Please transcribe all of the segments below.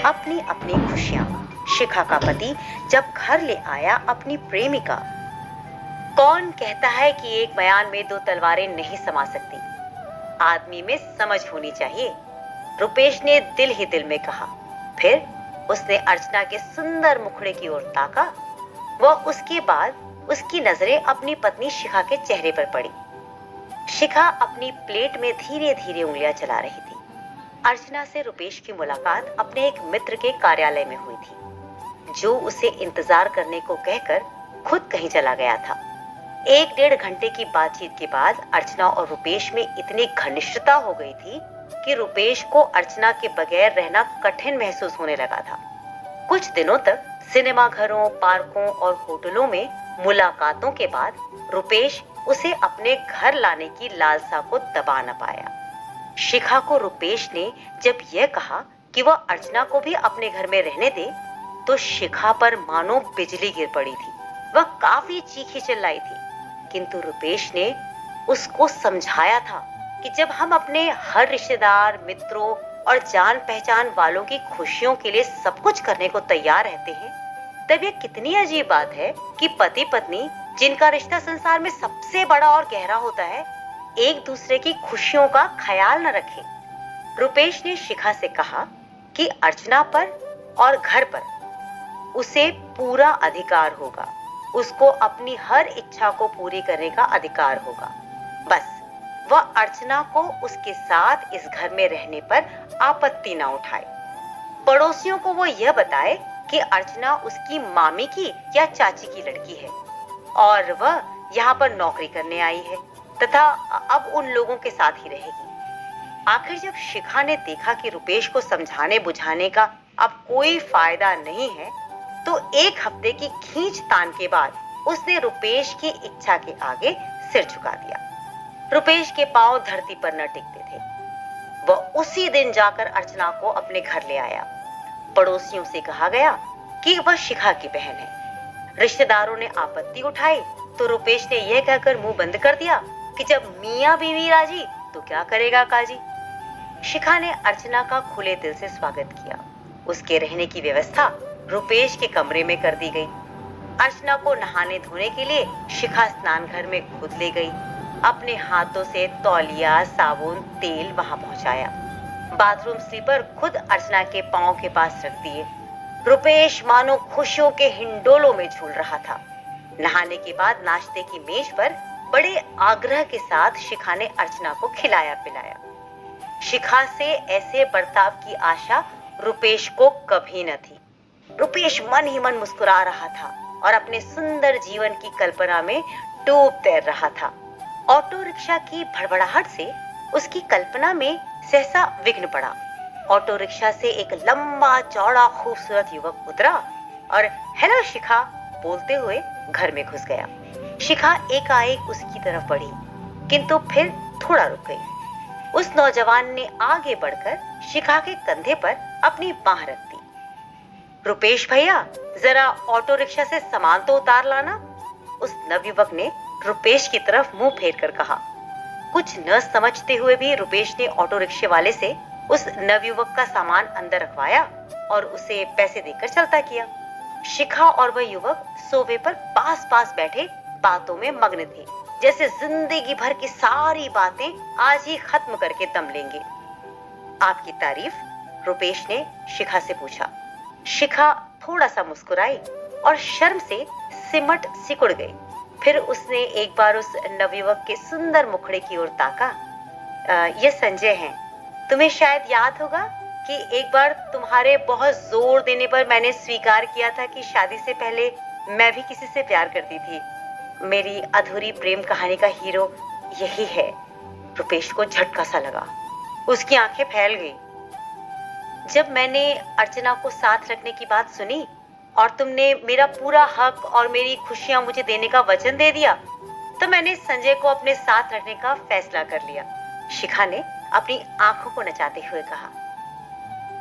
अपनी अपनी खुशियां। शिखा का पति जब घर ले आया अपनी प्रेमिका। कौन कहता है कि एक बयान में दो तलवारें नहीं समा सकती? आदमी में समझ होनी चाहिए, रुपेश ने दिल ही दिल में कहा। फिर उसने अर्चना के सुंदर मुखड़े की ओर ताका। वह उसके बाद उसकी नजरें अपनी पत्नी शिखा के चेहरे पर पड़ी। शिखा अपनी प्लेट में धीरे धीरे उंगलियां चला रही थी। अर्चना से रुपेश की मुलाकात अपने एक मित्र के कार्यालय में हुई थी, जो उसे इंतजार करने को कहकर खुद कहीं चला गया था। 1-1.5 घंटे की बातचीत के बाद अर्चना और रुपेश में इतनी घनिष्ठता हो गई थी कि रुपेश को अर्चना के बगैर रहना कठिन महसूस होने लगा था। कुछ दिनों तक सिनेमा घरों, पार्कों और होटलों में मुलाकातों के बाद रुपेश उसे अपने घर लाने की लालसा को दबा न पाया। शिखा को रुपेश ने जब यह कहा कि वह अर्चना को भी अपने घर में रहने दे, तो शिखा पर मानो बिजली गिर पड़ी थी। वह काफी चीखी चिल्लाई थी, किंतु रुपेश ने उसको समझाया था कि जब हम अपने हर रिश्तेदार, मित्रों और जान पहचान वालों की खुशियों के लिए सब कुछ करने को तैयार रहते हैं, तब यह कितनी अजीब बात है कि पति पत्नी, जिनका रिश्ता संसार में सबसे बड़ा और गहरा होता है, एक दूसरे की खुशियों का ख्याल न रखे। रुपेश ने शिखा से कहा कि अर्चना पर और घर पर उसे पूरा अधिकार होगा। उसको अपनी हर इच्छा को पूरी करने का अधिकार होगा। बस वह अर्चना को उसके साथ इस घर में रहने पर आपत्ति ना उठाए। पड़ोसियों को वो यह बताए कि अर्चना उसकी मामी की या चाची की लड़की है और वह यहाँ पर नौकरी करने आई है तथा अब उन लोगों के साथ ही रहेगी। आखिर जब शिखा ने देखा कि रुपेश को समझाने बुझाने का अब कोई फायदा नहीं है, तो 1 हफ्ते की खींचतान के बाद उसने रुपेश की इच्छा के आगे सिर झुका दिया। रुपेश के पांव धरती पर न टिकते थे। वह उसी दिन जाकर अर्चना को अपने घर ले आया। पड़ोसियों से कहा गया कि वह शिखा की बहन है। रिश्तेदारों ने आपत्ति उठाई तो रुपेश ने यह कहकर मुंह बंद कर दिया कि जब मियां बीवी राजी तो क्या करेगा काजी। शिखा ने अर्चना का खुले दिल से स्वागत किया। उसके रहने की व्यवस्था रुपेश के कमरे में कर दी गई। अर्चना को नहाने धोने के लिए शिखा स्नान घर में खुद ले गई। अपने हाथों से तौलिया, साबुन, तेल वहां पहुंचाया। बाथरूम स्लीपर खुद अर्चना के पांव के पास रख दिए। रुपेश मानो खुशियों के हिंडोलों में झूल रहा था। नहाने के बाद नाश्ते की मेज पर बड़े आग्रह के साथ शिखा ने अर्चना को खिलाया पिलाया। शिखा से ऐसे बर्ताव की आशा रुपेश को कभी न थी। रुपेश मन ही मन मुस्कुरा रहा था और अपने सुंदर जीवन की कल्पना में डूब तैर रहा था। ऑटो रिक्शा की भड़बड़ाहट से उसकी कल्पना में सहसा विघ्न पड़ा। ऑटो रिक्शा से एक लंबा चौड़ा खूबसूरत युवक उतरा और हेलो शिखा बोलते हुए घर में घुस गया। शिखा एकाएक उसकी तरफ बढ़ी, किंतु फिर थोड़ा रुक गई। उस नौजवान ने आगे बढ़कर शिखा के कंधे पर अपनी बांह रख दी। रुपेश भैया, जरा ऑटो रिक्शा से सामान तो उतार लाना, उस नवयुवक ने रुपेश की तरफ मुंह फेर कर कहा। कुछ न समझते हुए भी रुपेश ने ऑटो रिक्शे वाले से उस नवयुवक का सामान अंदर रखवाया और उसे पैसे देकर चलता किया। शिखा और वह युवक सोफे पर पास पास बैठे बातों में मग्न थे, जैसे जिंदगी भर की सारी बातें आज ही खत्म करके दम लेंगे। आपकी तारीफ? रुपेश ने शिखा से पूछा। शिखा थोड़ा सा मुस्कुराई और शर्म से सिमट सिकुड़ गई। फिर उसने एक बार उस नवयुवक के सुंदर मुखड़े की ओर ताका। ये संजय हैं। तुम्हें शायद याद होगा कि एक बार तुम्हारे बहुत जोर देने पर मैंने स्वीकार किया था कि शादी से पहले मैं भी किसी से प्यार करती थी। मेरी अधूरी प्रेम कहानी का हीरो यही है। रुपेश को झटका सा लगा। उसकी आंखें फैल गई। जब मैंने अर्चना को साथ रखने की बात सुनी और तुमने मेरा पूरा हक और मेरी खुशियां मुझे देने का वचन दे दिया, तो मैंने संजय को अपने साथ रखने का फैसला कर लिया। शिखा ने अपनी आंखों को नचाते हुए कहा।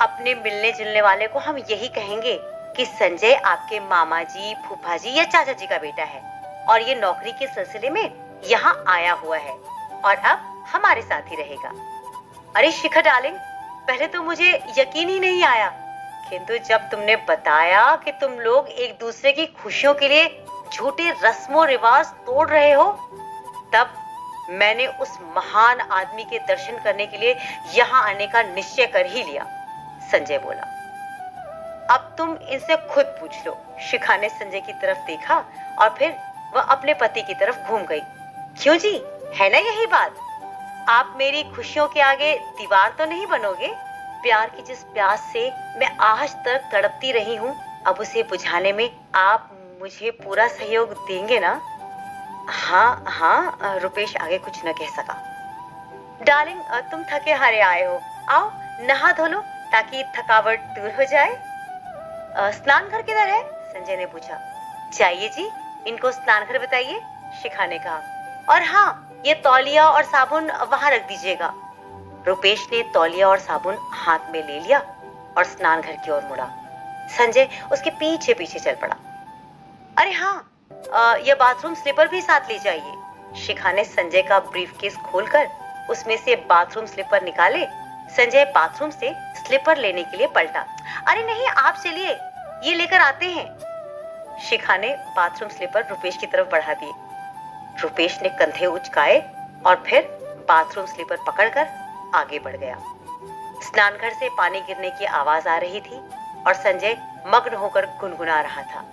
अपने मिलने जुलने वाले को हम यही कहेंगे कि संजय आपके मामा जी, फूफा जी या चाचा जी का बेटा है और ये नौकरी के सिलसिले में यहाँ आया हुआ है और अब हमारे साथ ही रहेगा। अरे शिखा डार्लिंग, पहले तो मुझे यकीन ही नहीं आया किंतु जब तुमने बताया कि तुम लोग एक दूसरे की खुशियों के लिए झूठे रस्मों रिवाज तोड़ रहे हो, तब मैंने उस महान आदमी के दर्शन करने के लिए यहां आने का निश्चय कर ही लिया। संजय बोला। अब तुम इनसे खुद पूछ लो। शिखा ने संजय की तरफ देखा और फिर वह अपने पति की तरफ घूम गई। क्यों जी, है ना यही बात? आप मेरी खुशियों के आगे दीवार तो नहीं बनोगे? प्यार की जिस प्यास से मैं आज तक तड़पती रही हूँ, अब उसे बुझाने में आप मुझे पूरा सहयोग देंगे ना? हाँ हाँ, रुपेश आगे कुछ न कह सका। डार्लिंग, तुम थके हारे आए हो, आओ नहा धो लो ताकि थकावट दूर हो जाए। स्नान घर किधर है? संजय ने पूछा। चाहिए जी, इनको स्नान घर बताइए, शिखा ने कहा। और हाँ, ये तौलिया और साबुन वहां रख दीजिएगा। रुपेश ने तौलिया और साबुन हाथ में ले लिया और स्नान घर की ओर मुड़ा। संजय उसके पीछे पीछे चल पड़ा। अरे हाँ, यह बाथरूम स्लीपर भी साथ ले जाइए। शिखा ने संजय का ब्रीफकेस खोलकर उसमें से बाथरूम स्लीपर निकाले। संजय बाथरूम से स्लीपर लेने के लिए पलटा। अरे नहीं, आप चलिए, ये लेकर आते हैं। शिखा ने बाथरूम स्लीपर रुपेश की तरफ बढ़ा दिए। रुपेश ने कंधे उचकाए और फिर बाथरूम स्लीपर पकड़कर आगे बढ़ गया। स्नान घर से पानी गिरने की आवाज आ रही थी और संजय मग्न होकर गुनगुना रहा था।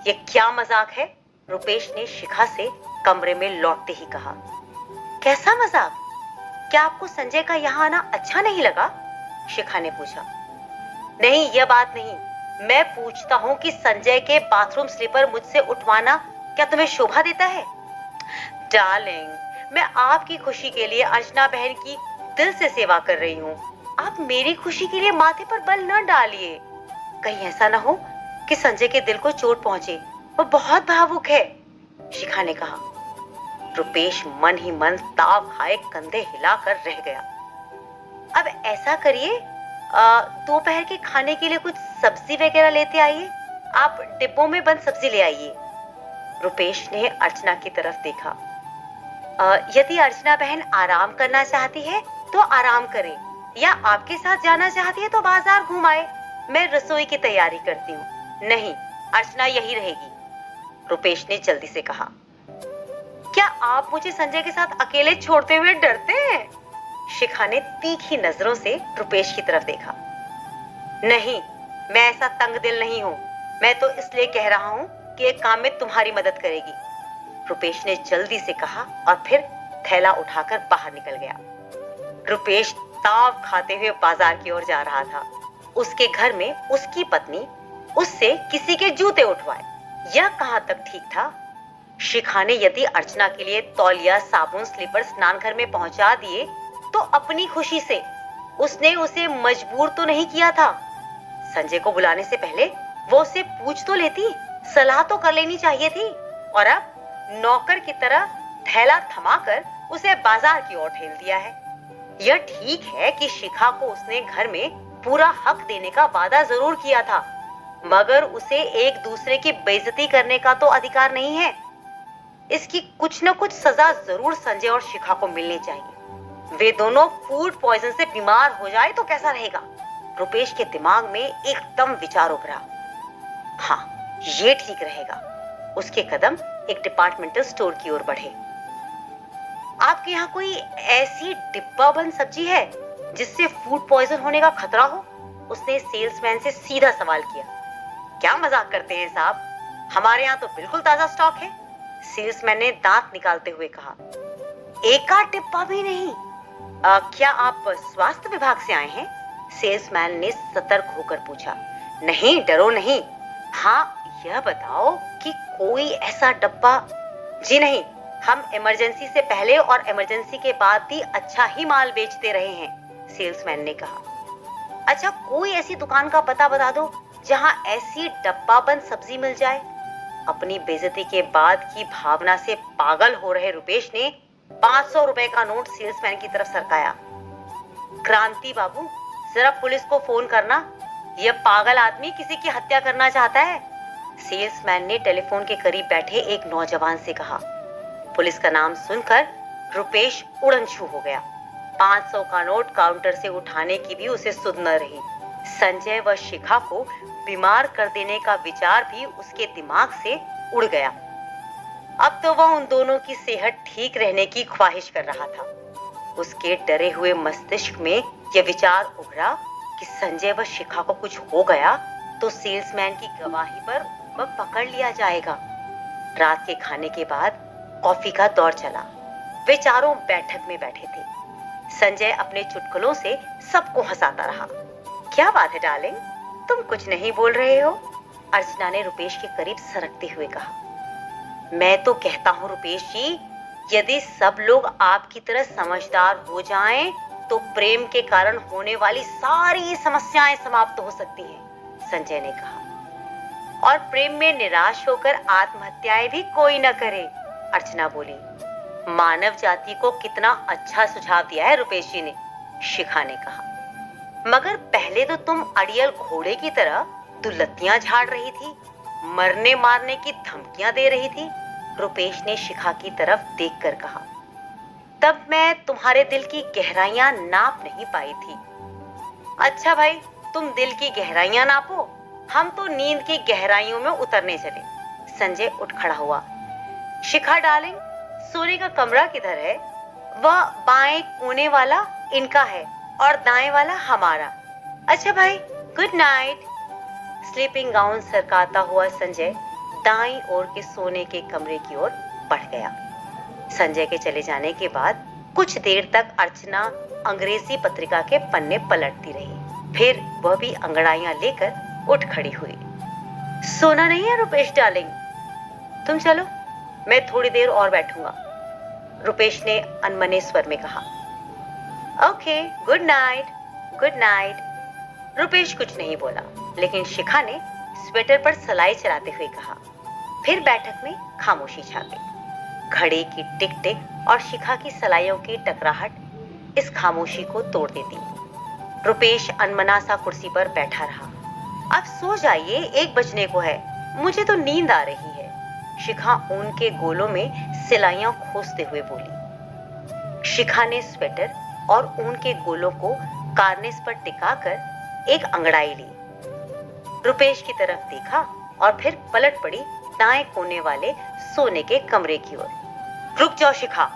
ये क्या मजाक है? रुपेश ने शिखा से कमरे में लौटते ही कहा। कैसा मजाक? क्या आपको संजय का यहाँ आना अच्छा नहीं लगा? शिखा ने पूछा। नहीं, यह बात नहीं। मैं पूछता हूँ कि संजय के बाथरूम स्लीपर मुझसे उठवाना क्या तुम्हें शोभा देता है? डार्लिंग, मैं आपकी खुशी के लिए अर्चना बहन की दिल से सेवा कर रही हूँ। आप मेरी खुशी के लिए माथे पर बल न डालिए। कहीं ऐसा ना हो कि संजय के दिल को चोट पहुंचे। वो बहुत भावुक है, शिखा ने कहा। रुपेश मन ही मन ताव खाए कंधे हिलाकर रह गया। अब ऐसा करिए, दोपहर के खाने के लिए कुछ सब्जी वगैरह लेते आइए। आप डिब्बों में बंद सब्जी ले आइए। रुपेश ने अर्चना की तरफ देखा। यदि अर्चना बहन आराम करना चाहती है तो आराम करे, या आपके साथ जाना चाहती है तो बाजार घूम आए। मैं रसोई की तैयारी करती हूँ। नहीं, अर्चना यही रहेगी, रुपेश ने जल्दी से कहा। क्या आप मुझे संजय के साथ अकेले छोड़ते हुए डरते हैं? शिखा ने तीखी नजरों से रुपेश की तरफ देखा। नहीं, मैं ऐसा तंग दिल नहीं हूं। मैं तो इसलिए कह रहा हूं कि एक काम में तुम्हारी मदद करेगी, रुपेश ने जल्दी से कहा और फिर थैला उठाकर बाहर निकल गया। रुपेश ताव खाते हुए बाजार की ओर जा रहा था। उसके घर में उसकी पत्नी उससे किसी के जूते उठवाए, यह कहां तक ठीक था? शिखा ने यदि अर्चना के लिए तौलिया, साबुन, स्लीपर स्नान घर में पहुंचा दिए तो अपनी खुशी से उसने उसे मजबूर तो नहीं किया था। संजय को बुलाने से पहले वो उसे पूछ तो लेती, सलाह तो कर लेनी चाहिए थी। और अब नौकर की तरह थैला थमाकर उसे बाजार की ओर ठेल दिया है। यह ठीक है कि शिखा को उसने घर में पूरा हक देने का वादा जरूर किया था, मगर उसे एक दूसरे की बेइज्जती करने का तो अधिकार नहीं है। इसकी कुछ न कुछ सजा जरूर संजय और शिखा को मिलनी चाहिए। वे दोनों फूड पॉइजन से बीमार हो जाए तो कैसा रहेगा? रुपेश के दिमाग में एकदम विचार उभरा। हाँ, ये ठीक रहेगा। उसके कदम एक डिपार्टमेंटल स्टोर की ओर बढ़े। आपके यहाँ कोई ऐसी डिब्बा बंद सब्जी है जिससे फूड पॉइजन होने का खतरा हो? उसने सेल्समैन से सीधा सवाल किया। क्या मजाक करते हैं साहब, हमारे यहाँ तो बिल्कुल ताजा स्टॉक है, सेल्समैन ने दांत निकालते हुए कहा। एक आध डिब्बा भी नहीं। क्या आप स्वास्थ्य विभाग से आए हैं? सेल्समैन ने सतर्क होकर पूछा। नहीं, डरो नहीं। हाँ, यह बताओ कि कोई ऐसा डब्बा। जी नहीं, हम इमरजेंसी से पहले और इमरजेंसी के बाद भी अच्छा ही माल बेचते रहे हैं, सेल्समैन ने कहा। अच्छा, कोई ऐसी दुकान का पता बता दो जहां ऐसी डब्बा बंद सब्जी मिल जाए। अपनी बेइज्जती के बाद की भावना से पागल हो रहे रुपेश ने 500 रुपए का नोट सेल्समैन की तरफ सरकाया। क्रांति बाबू, जरा पुलिस को फोन करना, यह पागल आदमी किसी की हत्या करना चाहता है, सेल्समैन ने टेलीफोन के करीब बैठे एक नौजवान से कहा। पुलिस का नाम सुनकर रुपेश उड़न छू हो गया। 500 का नोट काउंटर से उठाने की भी उसे सुध न रही। संजय व शिखा को बीमार कर देने का विचार भी उसके दिमाग से उड़ गया। अब तो वह उन दोनों की सेहत ठीक रहने की ख्वाहिश कर रहा था। उसके डरे हुए मस्तिष्क में यह विचार उभरा कि संजय व शिखा को कुछ हो गया तो सेल्समैन की गवाही पर वह पकड़ लिया जाएगा। रात के खाने के बाद कॉफी का दौर चला। वे चारों बैठक में बैठे थे। संजय अपने चुटकुलों से सबको हंसाता रहा। क्या बात है डार्लिंग, तुम कुछ नहीं बोल रहे हो? अर्चना ने रुपेश के करीब सरकते हुए कहा। मैं तो कहता हूं रुपेश जी, यदि सब लोग आपकी तरह समझदार हो जाएं तो प्रेम के कारण होने वाली सारी समस्याएं समाप्त हो सकती हैं, संजय ने कहा। और प्रेम में निराश होकर आत्महत्याएं भी कोई न करे, अर्चना बोली। मानव जाति को कितना अच्छा सुझाव दिया है रुपेश जी ने, शिखा ने कहा। मगर पहले तो तुम अड़ियल घोड़े की तरह दुलत्तियां झाड़ रही थी, मरने मारने की धमकियां दे रही थी, रुपेश ने शिखा की तरफ देखकर कहा। तब मैं तुम्हारे दिल की गहराइयां नाप नहीं पाई थी। अच्छा भाई, तुम दिल की गहराइयां नापो, हम तो नींद की गहराइयों में उतरने चले। संजय उठ खड़ा हुआ। शिखा डार्लिंग, सोने का कमरा किधर है? वह बाएं कोने वाला इनका है और दाएं वाला हमारा। अच्छा भाई, गुड नाइट। स्लीपिंग गाउन सरकाता हुआ संजय दाईं ओर के सोने के कमरे की ओर बढ़ गया। संजय के चले जाने के बाद कुछ देर तक अर्चना अंग्रेजी पत्रिका के पन्ने पलटती रही। फिर वह भी अंगड़ाइयां लेकर उठ खड़ी हुई। सोना नहीं है रुपेश डार्लिंग, तुम चलो, मैं थोड़ी देर और बैठूंगा, रुपेश ने अनमने स्वर में कहा। Okay, good night, good night. Rupesh कुछ नहीं बोला, लेकिन शिखा ने स्वेटर पर सलाई चलाते हुए कहा। फिर बैठक में खामोशी छा गई। घड़ी की टिक टिक और शिखा की सलाइयों की टकराहट इस खामोशी को तोड़ देती। रुपेश अनमना सा कुर्सी पर बैठा रहा। अब सो जाइए, 1 बजने को है, मुझे तो नींद आ रही है, शिखा ऊन के गोलों में सिलाइयां खोसते हुए बोली। शिखा ने स्वेटर और ऊन के गोलों को कार्निस पर टिकाकर एक अंगड़ाई ली। रुपेश की तरफ देखा और फिर पलट पड़ी दाएं कोने वाले सोने के कमरे की ओर। रुक जाओ शिखा।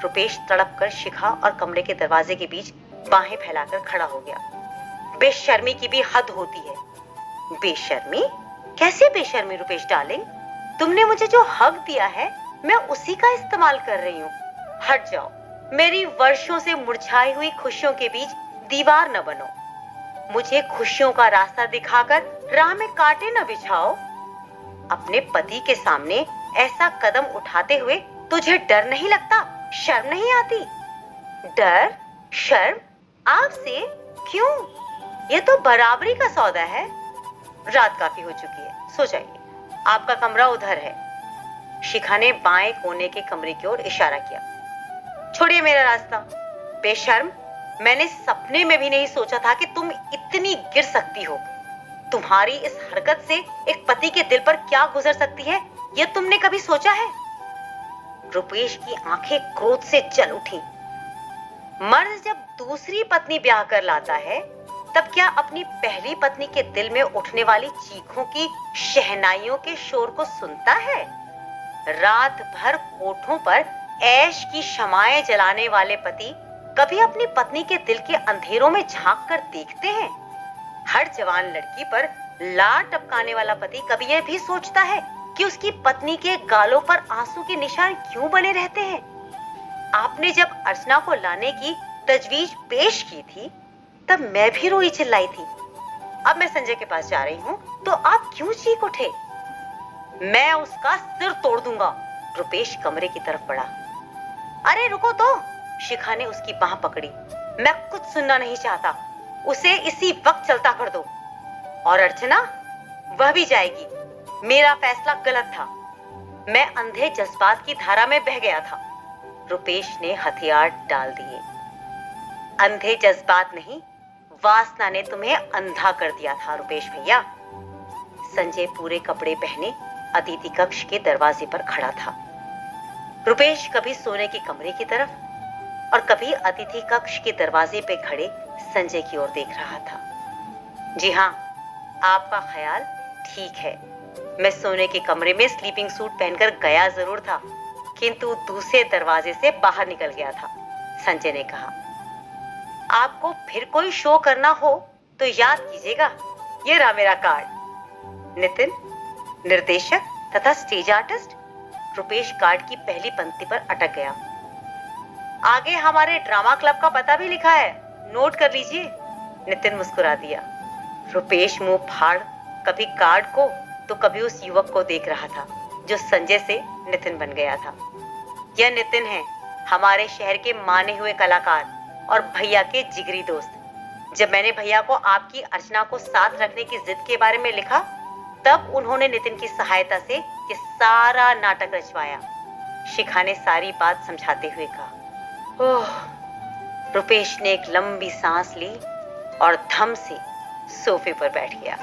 रुपेश तड़प कर शिखा और कमरे के दरवाजे के बीच बाहें फैलाकर खड़ा हो गया। बेशर्मी की भी हद होती है। बेशर्मी? कैसे बेशर्मी रुपेश डार्लिंग? तुमने मुझे जो हक दिया है मैं उसी का इस्तेमाल कर रही हूँ। हट जाओ, मेरी वर्षों से मुरझाई हुई खुशियों के बीच दीवार न बनो। मुझे खुशियों का रास्ता दिखाकर राह में कांटे न बिछाओ। अपने पति के सामने ऐसा कदम उठाते हुए तुझे डर नहीं लगता? शर्म नहीं आती? डर शर्म आपसे? क्यों? ये तो बराबरी का सौदा है। रात काफी हो चुकी है, सो जाइए, आपका कमरा उधर है। शिखा ने बाएं कोने के कमरे की ओर इशारा किया। छोड़िए मेरा रास्ता। बेशर्म, मैंने सपने में भी नहीं सोचा था कि तुम इतनी गिर सकती हो। तुम्हारी इस हरकत से एक पति के दिल पर क्या गुजर सकती है, यह तुमने कभी सोचा है? रुपेश की आंखें क्रोध से जल उठी। मर्द जब दूसरी पत्नी ब्याह कर लाता है, तब क्या अपनी पहली पत्नी के दिल में उठने वाली चीखों की शहनाइयों के शोर को सुनता है? रात भर कोठों पर ऐश की शमाएं जलाने वाले पति कभी अपनी पत्नी के दिल के अंधेरों में झांक कर देखते हैं? हर जवान लड़की पर लार टपकाने वाला पति कभी यह भी सोचता है कि उसकी पत्नी के गालों पर आंसू के निशान क्यों बने रहते हैं? आपने जब अर्चना को लाने की तजवीज पेश की थी, तब मैं भी रोई चिल्लाई थी। अब मैं संजय के पास जा रही हूं, तो आप क्यों चीख उठे? मैं उसका सिर तोड़ दूंगा। रुपेश कमरे की तरफ बढ़ा। अरे रुको तो, शिखा ने उसकी बाह पकड़ी। मैं कुछ सुनना नहीं चाहता, उसे इसी वक्त चलता कर दो। और अर्चना, वह भी जाएगी। मेरा फैसला गलत था, मैं अंधे जज्बात की धारा में बह गया था। रुपेश ने हथियार डाल दिए। अंधे जज्बात नहीं, वासना ने तुम्हें अंधा कर दिया था रुपेश भैया। संजय पूरे कपड़े पहने अतिथि कक्ष के दरवाजे पर खड़ा था। रुपेश कभी सोने के कमरे की तरफ और कभी अतिथि कक्ष के दरवाजे पे खड़े संजय की ओर देख रहा था। जी हाँ, आपका ख्याल ठीक है। मैं सोने के कमरे में स्लीपिंग सूट पहनकर गया जरूर था, किंतु दूसरे दरवाजे से बाहर निकल गया था, संजय ने कहा। आपको फिर कोई शो करना हो तो याद कीजिएगा, ये रहा मेरा कार्ड। नितिन, निर्देशक तथा स्टेज आर्टिस्ट। रुपेश कार्ड की पहली पंक्ति पर अटक गया। आगे हमारे ड्रामा क्लब का पता भी लिखा है, नोट कर लीजिए। नितिन मुस्कुरा दिया। रुपेश मुंह फाड़ कभी कार्ड को तो कभी उस युवक को देख रहा था जो संजय से नितिन बन गया था। यह नितिन है, हमारे शहर के माने हुए कलाकार और भैया के जिगरी दोस्त। जब मैंने भैया को आपकी अर्चना को साथ रखने की जिद के बारे में लिखा, तब उन्होंने नितिन की सहायता से ये सारा नाटक रचवाया। शिखा ने सारी बात समझाते हुए कहा। ओह। रुपेश ने एक लंबी सांस ली और धम से सोफे पर बैठ गया।